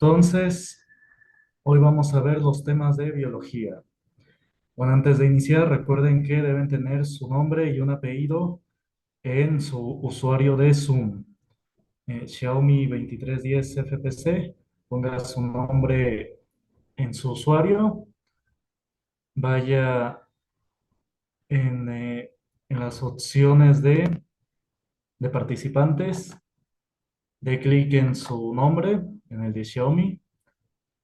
Entonces, hoy vamos a ver los temas de biología. Bueno, antes de iniciar, recuerden que deben tener su nombre y un apellido en su usuario de Zoom. Xiaomi 2310 FPC, ponga su nombre en su usuario, vaya en las opciones de participantes, dé clic en su nombre, en el de Xiaomi,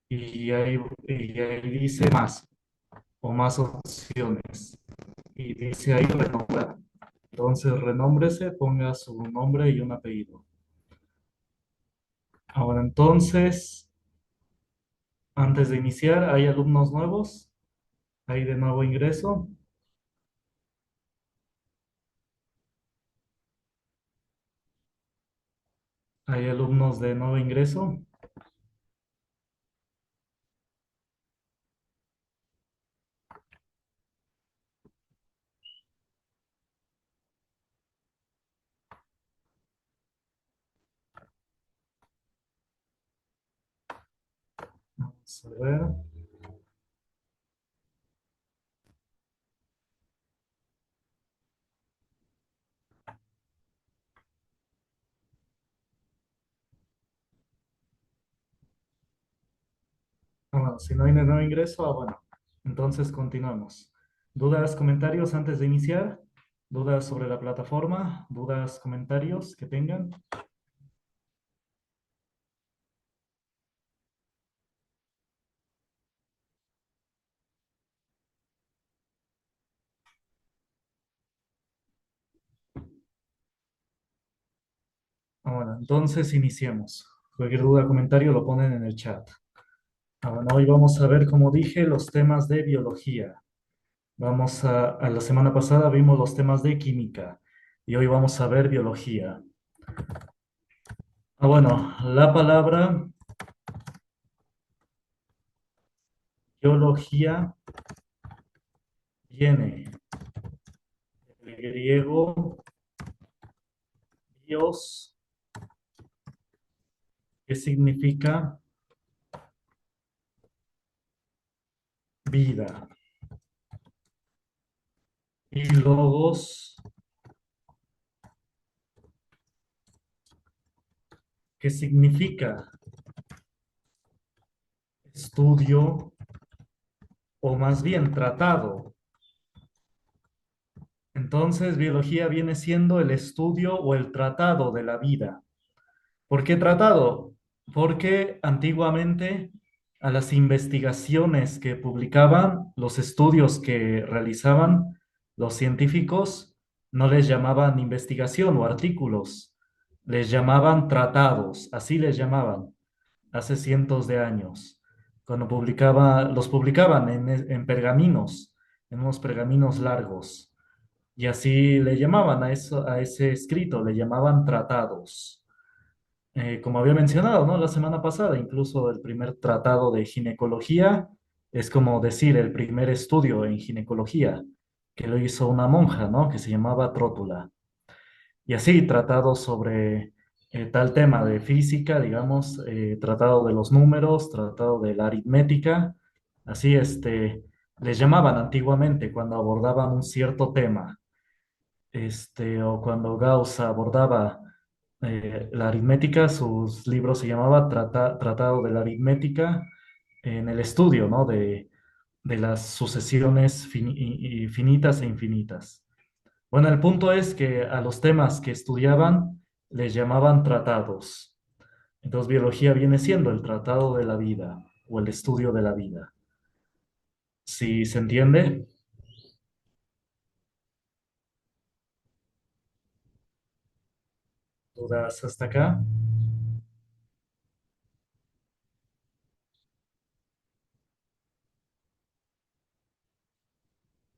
y ahí dice más o más opciones. Y dice ahí renombrar. Entonces, renómbrese, ponga su nombre y un apellido. Ahora, entonces, antes de iniciar, ¿hay alumnos nuevos? ¿Hay de nuevo ingreso? ¿Hay alumnos de nuevo ingreso? Vamos a ver. Bueno, si no hay de nuevo ingreso, bueno. Entonces, continuamos. ¿Dudas, comentarios antes de iniciar? ¿Dudas sobre la plataforma? ¿Dudas, comentarios que tengan? Bueno, entonces iniciemos. Cualquier duda, comentario lo ponen en el chat. Bueno, hoy vamos a ver, como dije, los temas de biología. A la semana pasada vimos los temas de química y hoy vamos a ver biología. Bueno, la palabra biología viene del griego bios, que significa vida, y logos, que significa estudio o más bien tratado. Entonces, biología viene siendo el estudio o el tratado de la vida. ¿Por qué tratado? Porque antiguamente a las investigaciones que publicaban, los estudios que realizaban los científicos, no les llamaban investigación o artículos, les llamaban tratados, así les llamaban, hace cientos de años, cuando los publicaban en pergaminos, en unos pergaminos largos, y así le llamaban a ese escrito, le llamaban tratados. Como había mencionado, ¿no? La semana pasada, incluso el primer tratado de ginecología es como decir el primer estudio en ginecología, que lo hizo una monja, ¿no? Que se llamaba Trótula. Y así, tratados sobre tal tema de física, digamos, tratado de los números, tratado de la aritmética, así, les llamaban antiguamente cuando abordaban un cierto tema, o cuando Gauss abordaba la aritmética, sus libros se llamaba Tratado de la Aritmética en el estudio, ¿no? De las sucesiones finitas e infinitas. Bueno, el punto es que a los temas que estudiaban les llamaban tratados. Entonces, biología viene siendo el tratado de la vida o el estudio de la vida. ¿Sí se entiende? ¿Dudas hasta acá?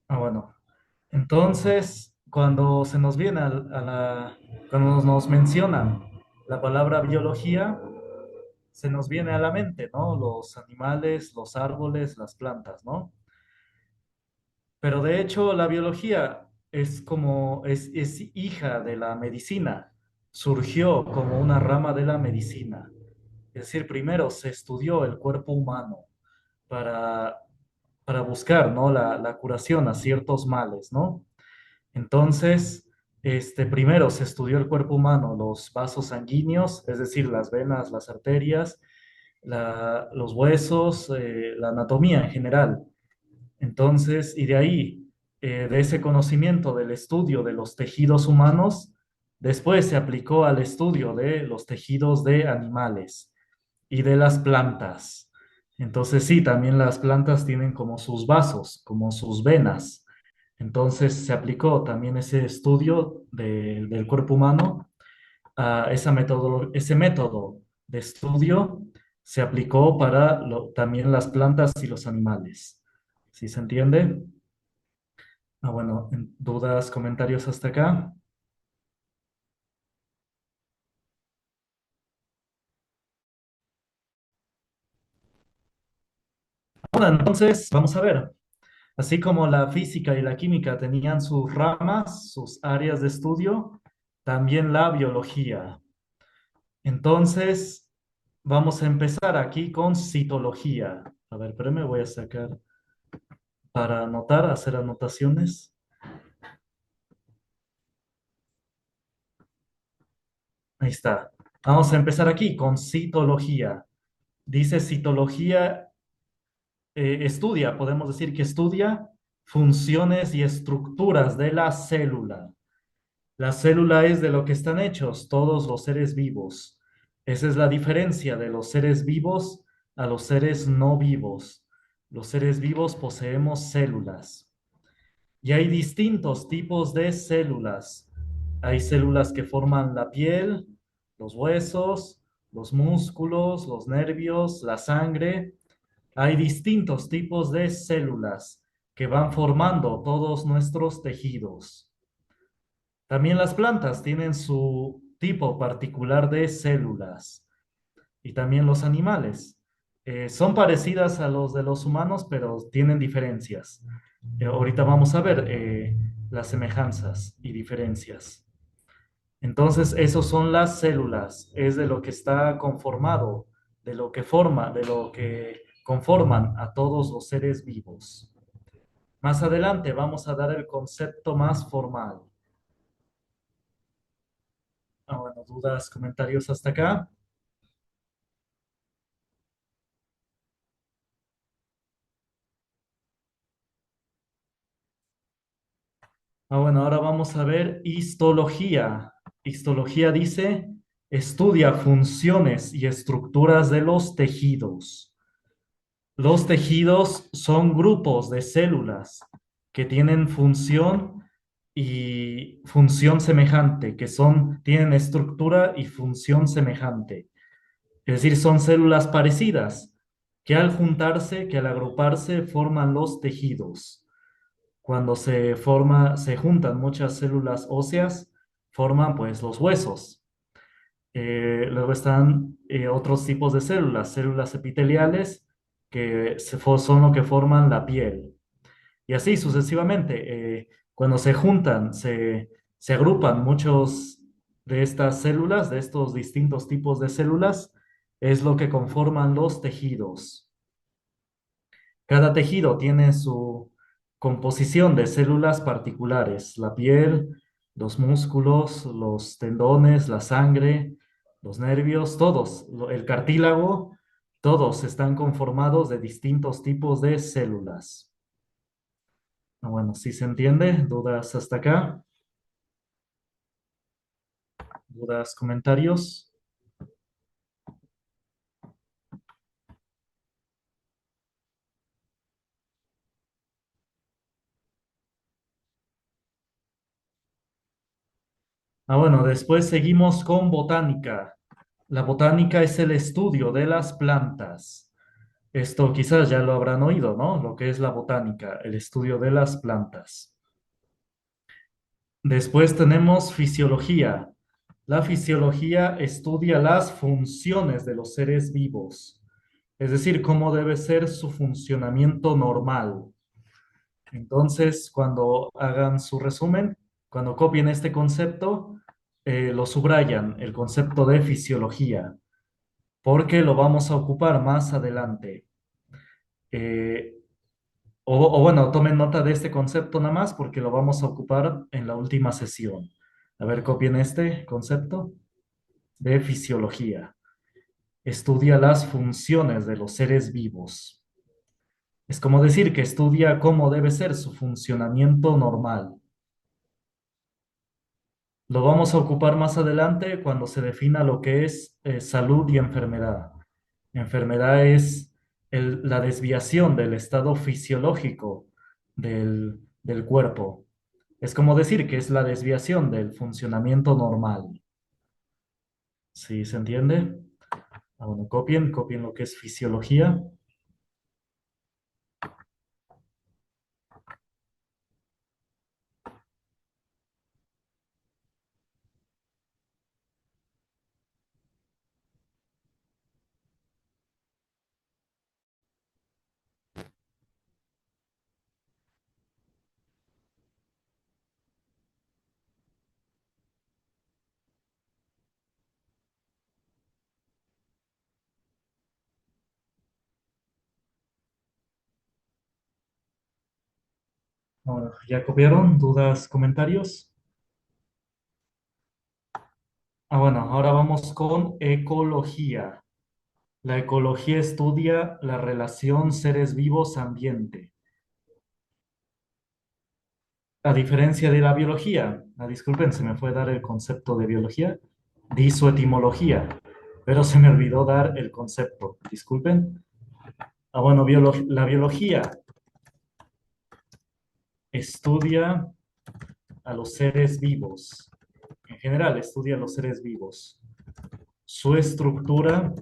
Bueno. Entonces, cuando se nos viene cuando nos mencionan la palabra biología, se nos viene a la mente, ¿no? Los animales, los árboles, las plantas, ¿no? Pero de hecho, la biología es hija de la medicina, surgió como una rama de la medicina. Es decir, primero se estudió el cuerpo humano para, para buscar, ¿no? La curación a ciertos males, ¿no? Entonces, primero se estudió el cuerpo humano, los vasos sanguíneos, es decir, las venas, las arterias, los huesos, la anatomía en general. Entonces, y de ahí, de ese conocimiento del estudio de los tejidos humanos, después se aplicó al estudio de los tejidos de animales y de las plantas. Entonces, sí, también las plantas tienen como sus vasos, como sus venas. Entonces, se aplicó también ese estudio del cuerpo humano, a ese método de estudio se aplicó para también las plantas y los animales. ¿Sí se entiende? Ah, bueno, ¿dudas, comentarios hasta acá? Ahora, entonces, vamos a ver. Así como la física y la química tenían sus ramas, sus áreas de estudio, también la biología. Entonces, vamos a empezar aquí con citología. A ver, pero me voy a sacar para anotar, hacer anotaciones. Ahí está. Vamos a empezar aquí con citología. Dice citología, estudia, podemos decir que estudia funciones y estructuras de la célula. La célula es de lo que están hechos todos los seres vivos. Esa es la diferencia de los seres vivos a los seres no vivos. Los seres vivos poseemos células. Y hay distintos tipos de células. Hay células que forman la piel, los huesos, los músculos, los nervios, la sangre. Hay distintos tipos de células que van formando todos nuestros tejidos. También las plantas tienen su tipo particular de células y también los animales. Son parecidas a los de los humanos, pero tienen diferencias. Ahorita vamos a ver las semejanzas y diferencias. Entonces, esos son las células, es de lo que está conformado, de lo que forma, de lo que conforman a todos los seres vivos. Más adelante vamos a dar el concepto más formal. Ah, bueno, dudas, comentarios hasta acá. Ah, bueno, ahora vamos a ver histología. Histología dice, estudia funciones y estructuras de los tejidos. Los tejidos son grupos de células que tienen función y función semejante, tienen estructura y función semejante. Es decir, son células parecidas que al juntarse, que al agruparse, forman los tejidos. Cuando se juntan muchas células óseas, forman pues los huesos. Luego están otros tipos de células epiteliales, que son lo que forman la piel. Y así sucesivamente. Cuando se juntan, se agrupan muchos de estas células, de estos distintos tipos de células, es lo que conforman los tejidos. Cada tejido tiene su composición de células particulares, la piel, los músculos, los tendones, la sangre, los nervios, todos, el cartílago, todos están conformados de distintos tipos de células. Ah, bueno, ¿sí se entiende? ¿Dudas hasta acá? ¿Dudas, comentarios? Ah, bueno, después seguimos con botánica. La botánica es el estudio de las plantas. Esto quizás ya lo habrán oído, ¿no? Lo que es la botánica, el estudio de las plantas. Después tenemos fisiología. La fisiología estudia las funciones de los seres vivos, es decir, cómo debe ser su funcionamiento normal. Entonces, cuando hagan su resumen, cuando copien este concepto, lo subrayan, el concepto de fisiología. porque lo vamos a ocupar más adelante. Eh, o bueno, tomen nota de este concepto nada más porque lo vamos a ocupar en la última sesión. A ver, copien este concepto de fisiología. Estudia las funciones de los seres vivos. Es como decir que estudia cómo debe ser su funcionamiento normal. Lo vamos a ocupar más adelante cuando se defina lo que es salud y enfermedad. Enfermedad es la desviación del estado fisiológico del cuerpo. Es como decir que es la desviación del funcionamiento normal. ¿Sí se entiende? Ah, bueno, copien lo que es fisiología. Ahora, ¿ya copiaron? ¿Dudas, comentarios? Ah, bueno, ahora vamos con ecología. La ecología estudia la relación seres vivos-ambiente. A diferencia de la biología, disculpen, se me fue dar el concepto de biología, di su etimología, pero se me olvidó dar el concepto, disculpen. Ah, bueno, la biología estudia a los seres vivos. En general, estudia a los seres vivos. Su estructura,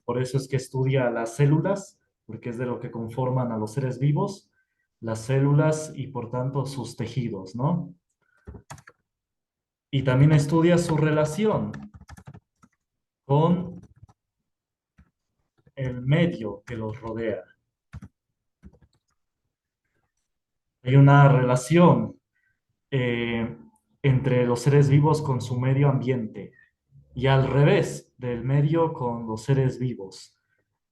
por eso es que estudia las células, porque es de lo que conforman a los seres vivos, las células y por tanto sus tejidos, ¿no? Y también estudia su relación con el medio que los rodea. Hay una relación eh, entre los seres vivos con su medio ambiente y al revés del medio con los seres vivos.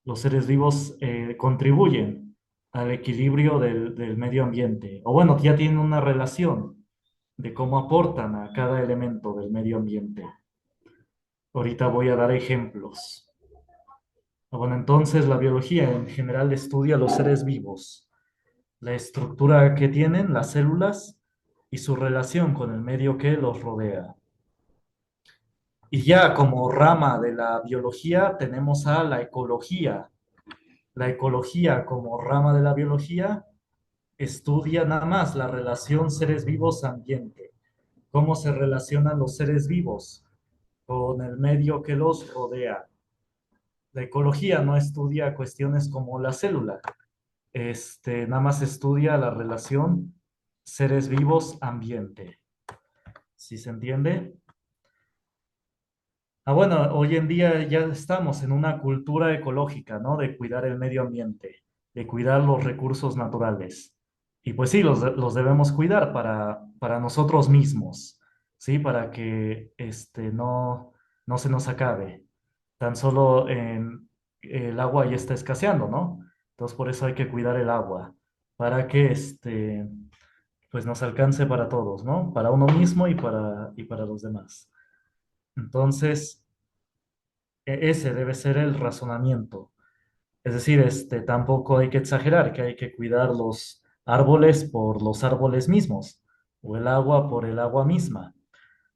Los seres vivos contribuyen al equilibrio del medio ambiente, o bueno, ya tienen una relación de cómo aportan a cada elemento del medio ambiente. Ahorita voy a dar ejemplos. Bueno, entonces la biología en general estudia los seres vivos, la estructura que tienen las células y su relación con el medio que los rodea. Y ya como rama de la biología tenemos a la ecología. La ecología como rama de la biología estudia nada más la relación seres vivos-ambiente, cómo se relacionan los seres vivos con el medio que los rodea. La ecología no estudia cuestiones como la célula, nada más estudia la relación seres vivos-ambiente. ¿Sí se entiende? Ah, bueno, hoy en día ya estamos en una cultura ecológica, ¿no? De cuidar el medio ambiente, de cuidar los recursos naturales. Y pues sí, los debemos cuidar para nosotros mismos, ¿sí? Para que no se nos acabe. Tan solo el agua ya está escaseando, ¿no? Entonces por eso hay que cuidar el agua, para que pues nos alcance para todos, ¿no? Para uno mismo y para los demás. Entonces, ese debe ser el razonamiento. Es decir, tampoco hay que exagerar que hay que cuidar los árboles por los árboles mismos o el agua por el agua misma,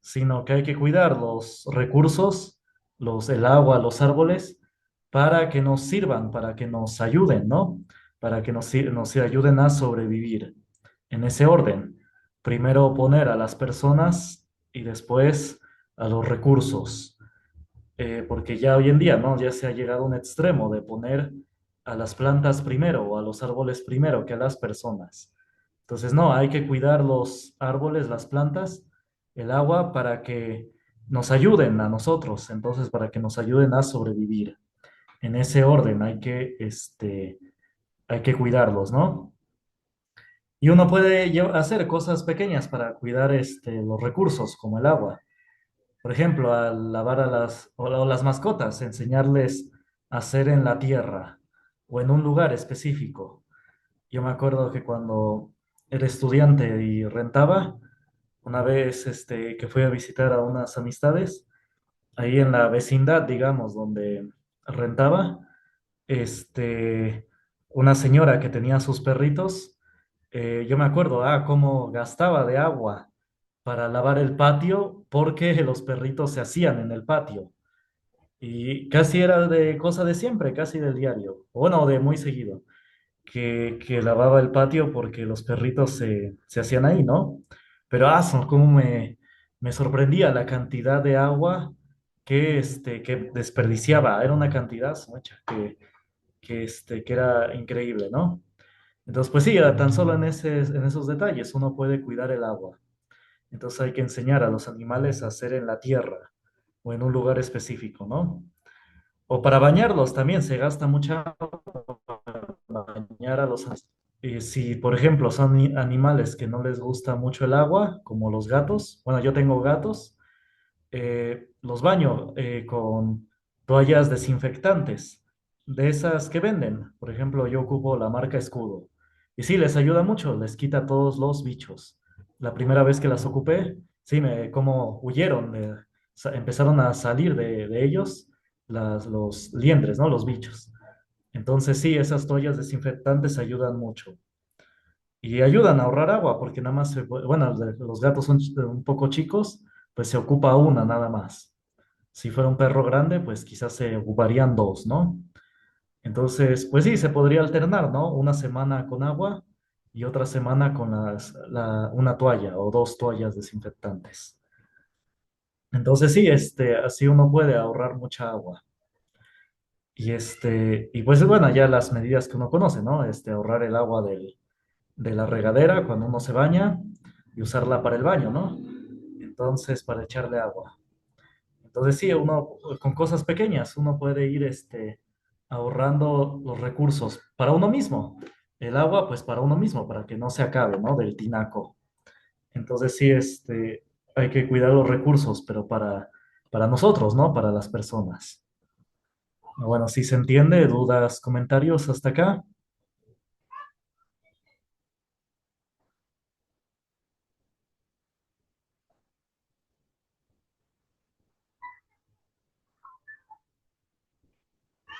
sino que hay que cuidar los recursos, el agua, los árboles, para que nos sirvan, para que nos ayuden, ¿no? Para que nos ayuden a sobrevivir. En ese orden, primero poner a las personas y después a los recursos, porque ya hoy en día, ¿no? Ya se ha llegado a un extremo de poner a las plantas primero o a los árboles primero que a las personas. Entonces, no, hay que cuidar los árboles, las plantas, el agua para que nos ayuden a nosotros, entonces para que nos ayuden a sobrevivir. En ese orden hay que cuidarlos, ¿no? Y uno puede hacer cosas pequeñas para cuidar los recursos, como el agua. por ejemplo, al lavar a o las mascotas, enseñarles a hacer en la tierra o en un lugar específico. Yo me acuerdo que cuando era estudiante y rentaba, una vez que fui a visitar a unas amistades, ahí en la vecindad, digamos, donde rentaba, este, una señora que tenía sus perritos, yo me acuerdo, cómo gastaba de agua para lavar el patio porque los perritos se hacían en el patio. Y casi era de cosa de siempre, casi del diario, o bueno, de muy seguido, que lavaba el patio porque los perritos se hacían ahí, ¿no? Pero, cómo me sorprendía la cantidad de agua que desperdiciaba. Era una cantidad, mucha, que era increíble, ¿no? Entonces, pues sí, tan solo en esos detalles uno puede cuidar el agua. Entonces hay que enseñar a los animales a hacer en la tierra o en un lugar específico, ¿no? O para bañarlos también se gasta mucha agua para bañar a los animales. Si, por ejemplo, son animales que no les gusta mucho el agua, como los gatos, bueno, yo tengo gatos, los baño con toallas desinfectantes, de esas que venden. Por ejemplo, yo ocupo la marca Escudo. Y sí, les ayuda mucho, les quita todos los bichos. La primera vez que las ocupé, sí, como huyeron, empezaron a salir de ellos los liendres, ¿no? Los bichos. Entonces, sí, esas toallas desinfectantes ayudan mucho. Y ayudan a ahorrar agua, porque nada más, bueno, los gatos son un poco chicos, pues se ocupa una nada más. Si fuera un perro grande, pues quizás se ocuparían dos, ¿no? Entonces, pues sí, se podría alternar, ¿no? Una semana con agua y otra semana con una toalla o dos toallas desinfectantes. Entonces sí, así uno puede ahorrar mucha agua. Y pues bueno, ya las medidas que uno conoce, ¿no? Ahorrar el agua de la regadera cuando uno se baña y usarla para el baño, ¿no? Entonces, para echarle agua. Entonces, sí, uno con cosas pequeñas, uno puede ir ahorrando los recursos para uno mismo. El agua, pues para uno mismo, para que no se acabe, ¿no? Del tinaco. Entonces, sí, hay que cuidar los recursos, pero para nosotros, ¿no? Para las personas. Bueno, si se entiende, dudas, comentarios hasta acá.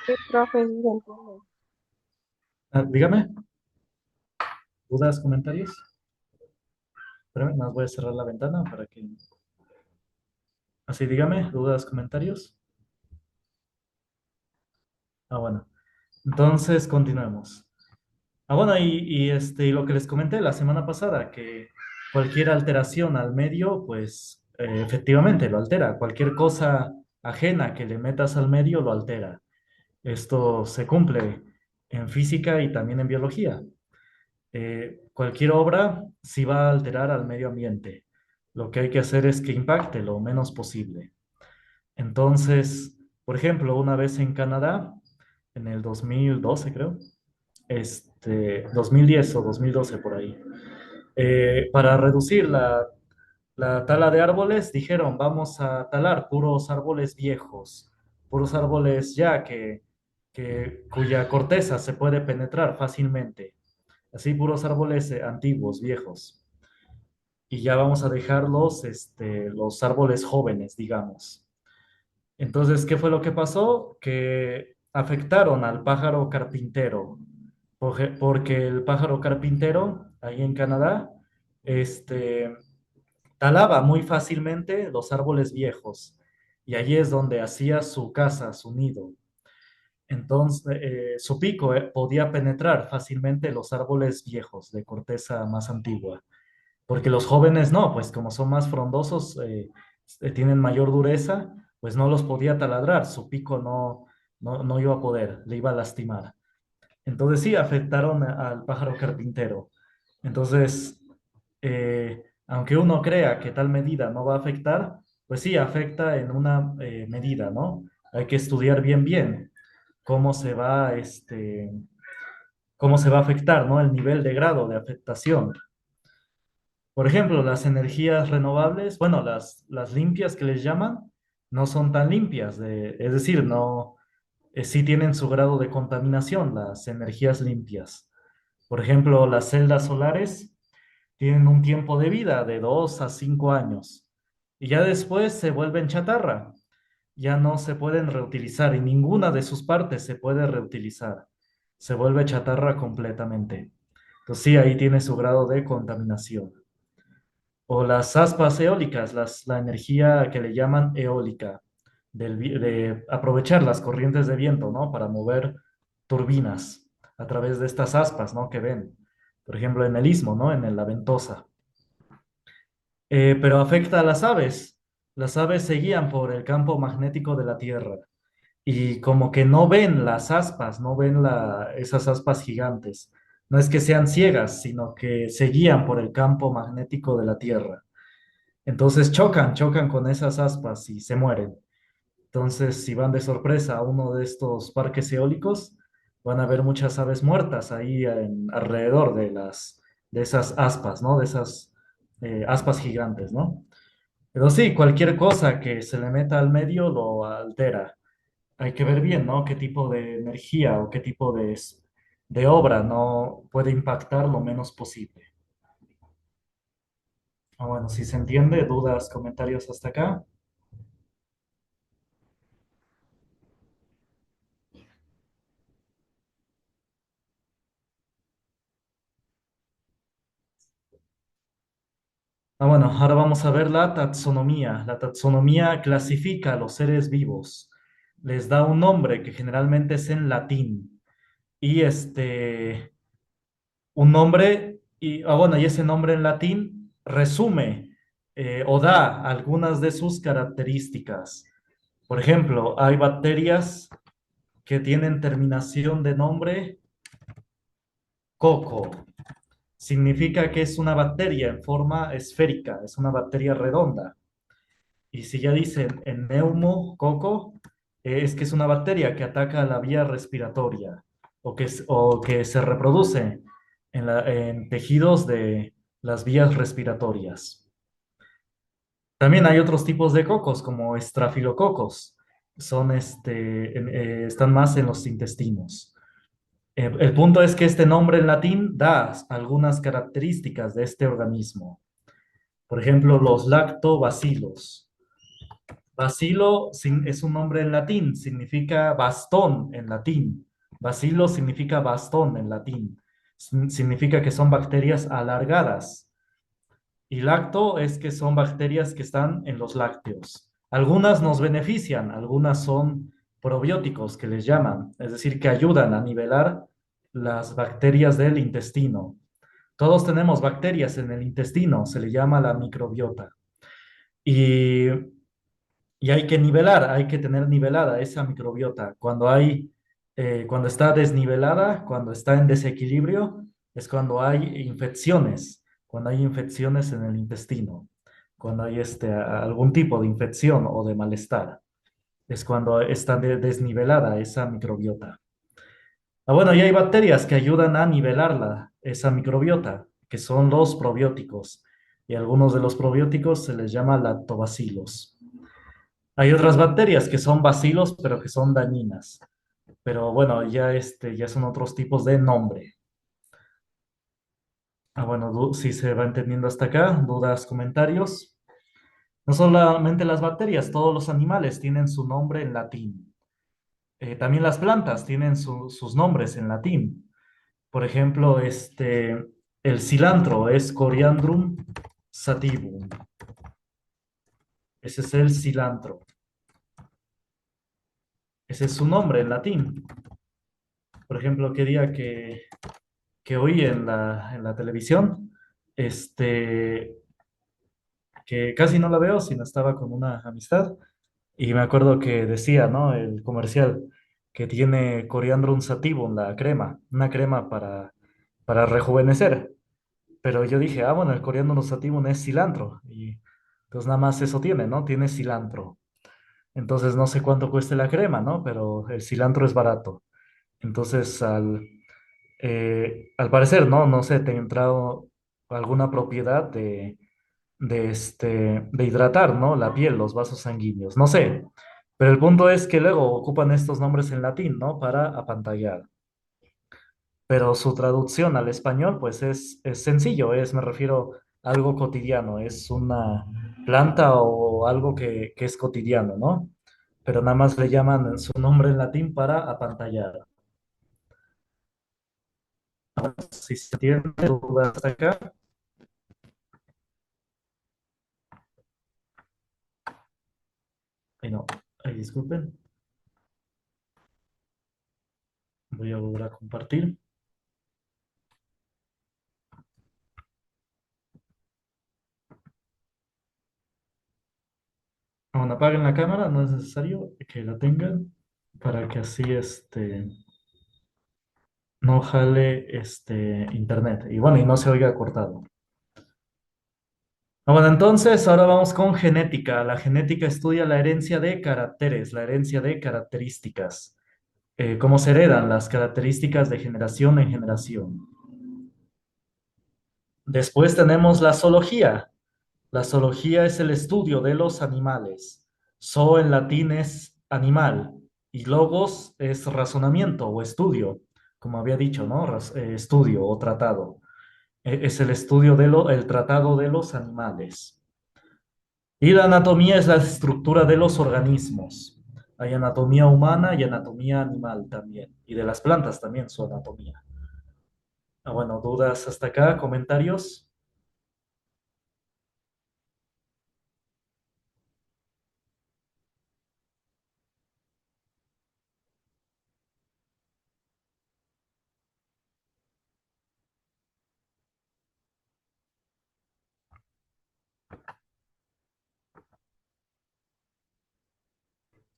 Sí, profe, sí se entiende. Dígame, dudas, comentarios. Espérame, más voy a cerrar la ventana para que... Así, dígame, dudas, comentarios. Bueno. Entonces, continuemos. Bueno, y lo que les comenté la semana pasada, que cualquier alteración al medio, pues efectivamente lo altera. Cualquier cosa ajena que le metas al medio lo altera. Esto se cumple en física y también en biología. Cualquier obra sí va a alterar al medio ambiente. Lo que hay que hacer es que impacte lo menos posible. Entonces, por ejemplo, una vez en Canadá, en el 2012 creo, 2010 o 2012 por ahí, para reducir la tala de árboles, dijeron, vamos a talar puros árboles viejos, puros árboles ya cuya corteza se puede penetrar fácilmente, así puros árboles antiguos, viejos, y ya vamos a dejar los árboles jóvenes, digamos. Entonces, ¿qué fue lo que pasó? Que afectaron al pájaro carpintero, porque el pájaro carpintero, ahí en Canadá, este, talaba muy fácilmente los árboles viejos, y allí es donde hacía su casa, su nido. Entonces, su pico podía penetrar fácilmente los árboles viejos de corteza más antigua, porque los jóvenes no, pues como son más frondosos, tienen mayor dureza, pues no los podía taladrar, su pico no iba a poder, le iba a lastimar. Entonces sí, afectaron al pájaro carpintero. Entonces, aunque uno crea que tal medida no va a afectar, pues sí, afecta en una medida, ¿no? Hay que estudiar bien cómo cómo se va a afectar, ¿no? El nivel de grado de afectación. Por ejemplo, las energías renovables, bueno, las limpias que les llaman, no son tan limpias, es decir, no, sí tienen su grado de contaminación, las energías limpias. Por ejemplo, las celdas solares tienen un tiempo de vida de 2 a 5 años y ya después se vuelven chatarra, ya no se pueden reutilizar y ninguna de sus partes se puede reutilizar, se vuelve chatarra completamente. Entonces sí, ahí tiene su grado de contaminación. O las aspas eólicas, la energía que le llaman eólica, de aprovechar las corrientes de viento, ¿no? Para mover turbinas a través de estas aspas, ¿no? Que ven, por ejemplo, en el istmo, ¿no? La ventosa. Pero afecta a las aves. Las aves se guían por el campo magnético de la Tierra y como que no ven las aspas, no ven esas aspas gigantes. No es que sean ciegas, sino que se guían por el campo magnético de la Tierra. Entonces chocan con esas aspas y se mueren. Entonces, si van de sorpresa a uno de estos parques eólicos, van a ver muchas aves muertas ahí alrededor de esas aspas, ¿no? De esas aspas gigantes, ¿no? Pero sí, cualquier cosa que se le meta al medio lo altera. Hay que ver bien, ¿no? Qué tipo de energía o qué tipo de obra no puede impactar lo menos posible. Ah, bueno, si se entiende, dudas, comentarios hasta acá. Ah, bueno, ahora vamos a ver la taxonomía. La taxonomía clasifica a los seres vivos, les da un nombre que generalmente es en latín y un nombre bueno, y ese nombre en latín resume o da algunas de sus características. Por ejemplo, hay bacterias que tienen terminación de nombre coco. Significa que es una bacteria en forma esférica, es una bacteria redonda. Y si ya dicen en neumococo, es que es una bacteria que ataca la vía respiratoria o que se reproduce en tejidos de las vías respiratorias. También hay otros tipos de cocos, como estrafilococos. Están más en los intestinos. El punto es que este nombre en latín da algunas características de este organismo. Por ejemplo, los lactobacilos. Bacilo es un nombre en latín, significa bastón en latín. Bacilo significa bastón en latín. Significa que son bacterias alargadas. Y lacto es que son bacterias que están en los lácteos. Algunas nos benefician, algunas son probióticos que les llaman, es decir, que ayudan a nivelar las bacterias del intestino. Todos tenemos bacterias en el intestino, se le llama la microbiota. Y y hay que nivelar, hay que tener nivelada esa microbiota. Cuando está desnivelada, cuando está en desequilibrio, es cuando hay infecciones, cuando hay infecciones en el intestino, cuando hay algún tipo de infección o de malestar. Es cuando está desnivelada esa microbiota. Ah, bueno, y hay bacterias que ayudan a nivelarla, esa microbiota, que son los probióticos. Y algunos de los probióticos se les llama lactobacilos. Hay otras bacterias que son bacilos, pero que son dañinas. Pero bueno, ya son otros tipos de nombre. Ah, bueno, si se va entendiendo hasta acá, dudas, comentarios. No solamente las bacterias, todos los animales tienen su nombre en latín. También las plantas tienen sus nombres en latín. Por ejemplo, el cilantro es Coriandrum sativum. Ese es el cilantro. Ese es su nombre en latín. Por ejemplo, qué día que oí en la televisión, este, que casi no la veo, sino estaba con una amistad, y me acuerdo que decía, ¿no? El comercial, que tiene coriandrum sativum, la crema, una crema para rejuvenecer. Pero yo dije, bueno, el coriandrum sativum es cilantro, y pues nada más eso tiene, ¿no? Tiene cilantro. Entonces no sé cuánto cueste la crema, ¿no? Pero el cilantro es barato. Entonces al parecer, ¿no? No sé, te he entrado. alguna propiedad de hidratar, ¿no? La piel, los vasos sanguíneos, no sé. Pero el punto es que luego ocupan estos nombres en latín, ¿no? Para apantallar. Pero su traducción al español, pues es sencillo, me refiero a algo cotidiano, es una planta o algo que es cotidiano, ¿no? Pero nada más le llaman su nombre en latín para apantallar. Si se tiene dudas hasta acá, ay no, ay, disculpen, voy a volver a compartir. Aún apaguen la cámara, no es necesario que la tengan para que así no jale internet. Y bueno, y no se oiga cortado. Bueno, entonces ahora vamos con genética. La genética estudia la herencia de caracteres, la herencia de características. Cómo se heredan las características de generación en generación. Después tenemos la zoología. La zoología es el estudio de los animales. Zo en latín es animal y logos es razonamiento o estudio, como había dicho, ¿no? Estudio o tratado. Es el estudio el tratado de los animales. Y la anatomía es la estructura de los organismos. Hay anatomía humana y anatomía animal también. Y de las plantas también su anatomía. Bueno, ¿dudas hasta acá? ¿Comentarios?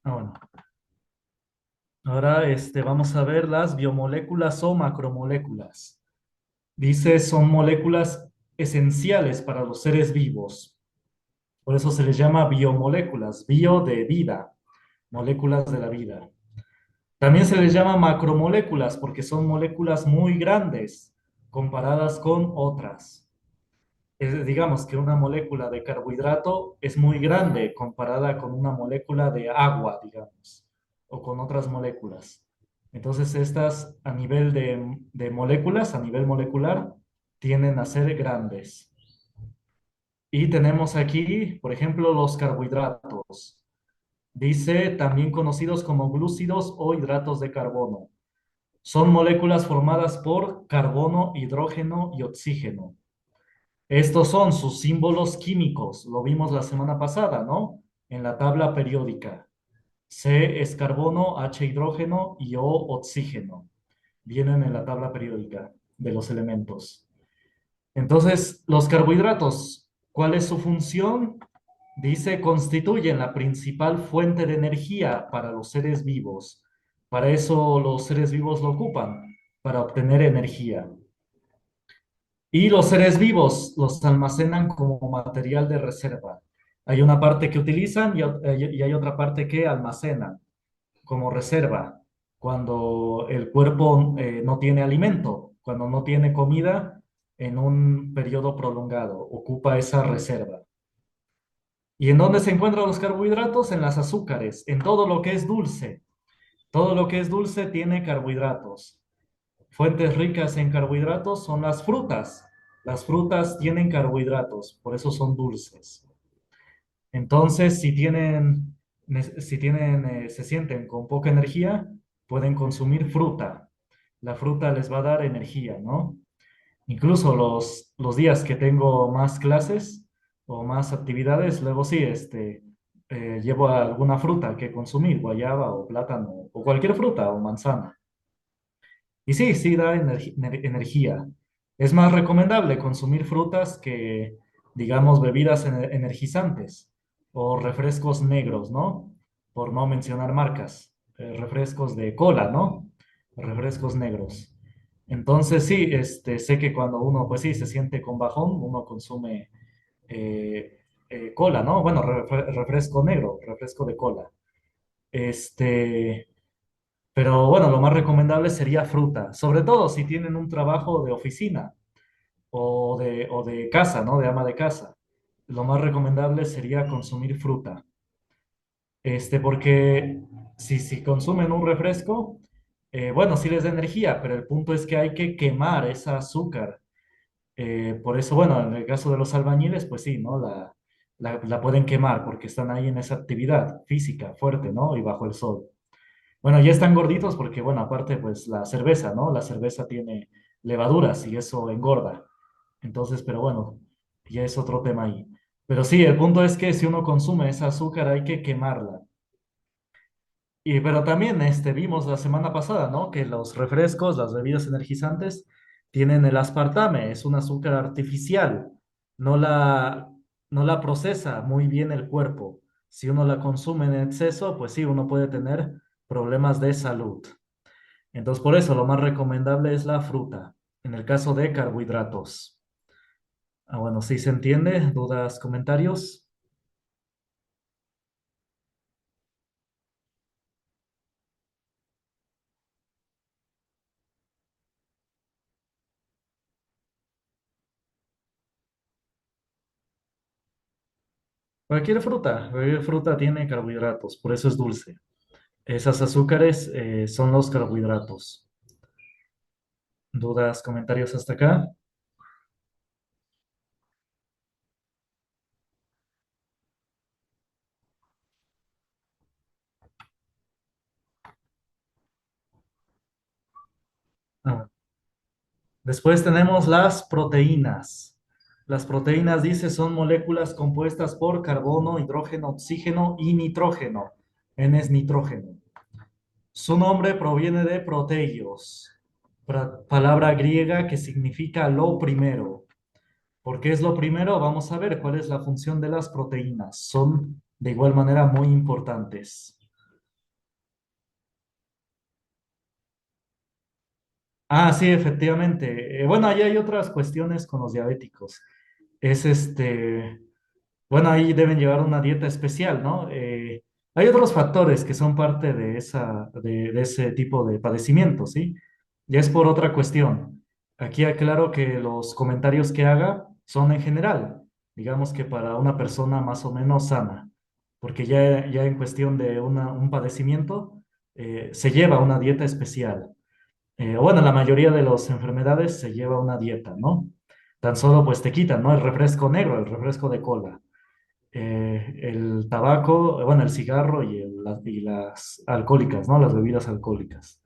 Bueno. Ahora vamos a ver las biomoléculas o macromoléculas. Dice, son moléculas esenciales para los seres vivos. Por eso se les llama biomoléculas, bio de vida, moléculas de la vida. También se les llama macromoléculas porque son moléculas muy grandes comparadas con otras. Digamos que una molécula de carbohidrato es muy grande comparada con una molécula de agua, digamos, o con otras moléculas. Entonces, estas a nivel de moléculas, a nivel molecular, tienden a ser grandes. Y tenemos aquí, por ejemplo, los carbohidratos. Dice también conocidos como glúcidos o hidratos de carbono. Son moléculas formadas por carbono, hidrógeno y oxígeno. Estos son sus símbolos químicos, lo vimos la semana pasada, ¿no? En la tabla periódica. C es carbono, H hidrógeno y O oxígeno. Vienen en la tabla periódica de los elementos. Entonces, los carbohidratos, ¿cuál es su función? Dice, constituyen la principal fuente de energía para los seres vivos. Para eso los seres vivos lo ocupan, para obtener energía. Y los seres vivos los almacenan como material de reserva. Hay una parte que utilizan y hay otra parte que almacenan como reserva. Cuando el cuerpo no tiene alimento, cuando no tiene comida en un periodo prolongado, ocupa esa reserva. ¿Y en dónde se encuentran los carbohidratos? En las azúcares, en todo lo que es dulce. Todo lo que es dulce tiene carbohidratos. Fuentes ricas en carbohidratos son las frutas. Las frutas tienen carbohidratos, por eso son dulces. Entonces, si se sienten con poca energía, pueden consumir fruta. La fruta les va a dar energía, ¿no? Incluso los días que tengo más clases o más actividades, luego sí, llevo alguna fruta que consumir, guayaba o plátano o cualquier fruta o manzana. Y sí, sí da energía. Es más recomendable consumir frutas que, digamos, bebidas energizantes o refrescos negros, ¿no? Por no mencionar marcas. Refrescos de cola, ¿no? Refrescos negros. Entonces sí, sé que cuando uno, pues sí, se siente con bajón, uno consume cola, ¿no? Bueno, refresco negro, refresco de cola. Este, pero bueno, lo más recomendable sería fruta, sobre todo si tienen un trabajo de oficina o de casa, ¿no? De ama de casa. Lo más recomendable sería consumir fruta. Porque si consumen un refresco, bueno, sí les da energía, pero el punto es que hay que quemar esa azúcar. Por eso, bueno, en el caso de los albañiles, pues sí, ¿no? La pueden quemar porque están ahí en esa actividad física fuerte, ¿no? Y bajo el sol. Bueno, ya están gorditos porque, bueno, aparte, pues la cerveza, ¿no? La cerveza tiene levaduras y eso engorda. Entonces, pero bueno, ya es otro tema ahí. Pero sí, el punto es que si uno consume esa azúcar hay que quemarla. Pero también vimos la semana pasada, ¿no? Que los refrescos, las bebidas energizantes, tienen el aspartame, es un azúcar artificial, no la, no la procesa muy bien el cuerpo. Si uno la consume en exceso, pues sí, uno puede tener problemas de salud. Entonces, por eso lo más recomendable es la fruta, en el caso de carbohidratos. Ah, bueno, sí se entiende, dudas, comentarios. Cualquier fruta tiene carbohidratos, por eso es dulce. Esas azúcares son los carbohidratos. ¿Dudas, comentarios hasta acá? Ah, después tenemos las proteínas. Las proteínas, dice, son moléculas compuestas por carbono, hidrógeno, oxígeno y nitrógeno. N es nitrógeno. Su nombre proviene de proteios, palabra griega que significa lo primero. ¿Por qué es lo primero? Vamos a ver cuál es la función de las proteínas. Son de igual manera muy importantes. Ah, sí, efectivamente. Bueno, ahí hay otras cuestiones con los diabéticos. Es bueno, ahí deben llevar una dieta especial, ¿no? Hay otros factores que son parte de de ese tipo de padecimiento, ¿sí? Y es por otra cuestión. Aquí aclaro que los comentarios que haga son en general, digamos que para una persona más o menos sana, porque ya en cuestión de un padecimiento, se lleva una dieta especial. Bueno, la mayoría de las enfermedades se lleva una dieta, ¿no? Tan solo pues te quitan, ¿no? El refresco negro, el refresco de cola, el tabaco, bueno, el cigarro y las alcohólicas, ¿no? Las bebidas alcohólicas.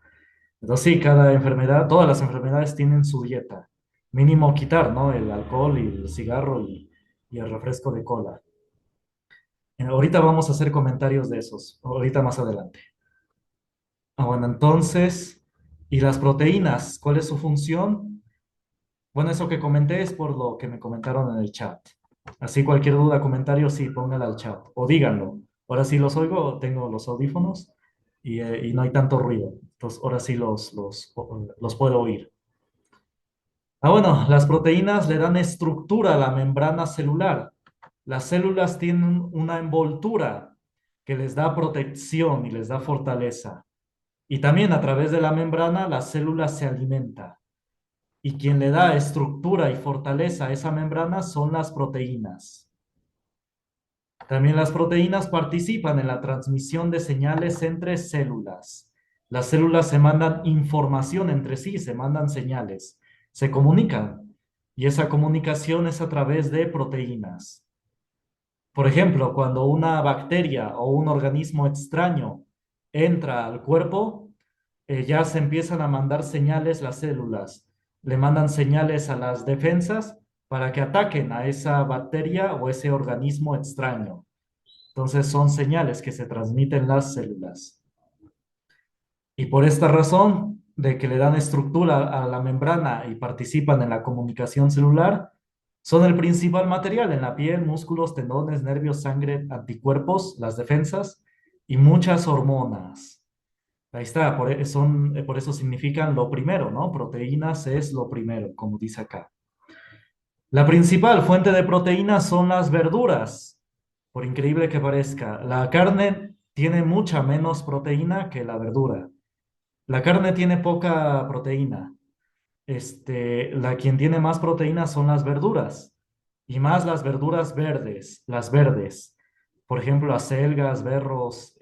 Entonces sí, cada enfermedad, todas las enfermedades tienen su dieta. Mínimo quitar, ¿no? El alcohol y el cigarro y el refresco de cola. Ahorita vamos a hacer comentarios de esos, ahorita más adelante. Ah, bueno, entonces, ¿y las proteínas? ¿Cuál es su función? Bueno, eso que comenté es por lo que me comentaron en el chat. Así cualquier duda, comentario, sí, póngala al chat o díganlo. Ahora sí los oigo, tengo los audífonos y no hay tanto ruido. Entonces, ahora sí los puedo oír. Ah, bueno, las proteínas le dan estructura a la membrana celular. Las células tienen una envoltura que les da protección y les da fortaleza. Y también a través de la membrana, la célula se alimenta. Y quien le da estructura y fortaleza a esa membrana son las proteínas. También las proteínas participan en la transmisión de señales entre células. Las células se mandan información entre sí, se mandan señales, se comunican. Y esa comunicación es a través de proteínas. Por ejemplo, cuando una bacteria o un organismo extraño entra al cuerpo, ya se empiezan a mandar señales las células. Le mandan señales a las defensas para que ataquen a esa bacteria o ese organismo extraño. Entonces son señales que se transmiten las células. Y por esta razón de que le dan estructura a la membrana y participan en la comunicación celular, son el principal material en la piel, músculos, tendones, nervios, sangre, anticuerpos, las defensas y muchas hormonas. Ahí está, por eso significan lo primero, ¿no? Proteínas es lo primero, como dice acá. La principal fuente de proteínas son las verduras, por increíble que parezca. La carne tiene mucha menos proteína que la verdura. La carne tiene poca proteína. la quien tiene más proteínas son las verduras, y más las verduras verdes, las verdes. Por ejemplo, acelgas, berros,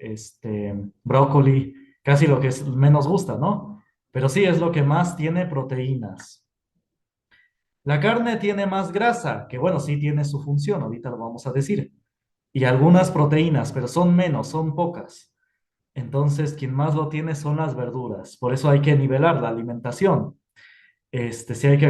brócoli, casi lo que menos gusta, ¿no? Pero sí es lo que más tiene proteínas. La carne tiene más grasa, que bueno, sí tiene su función, ahorita lo vamos a decir, y algunas proteínas, pero son menos, son pocas. Entonces, quien más lo tiene son las verduras. Por eso hay que nivelar la alimentación. Sí hay que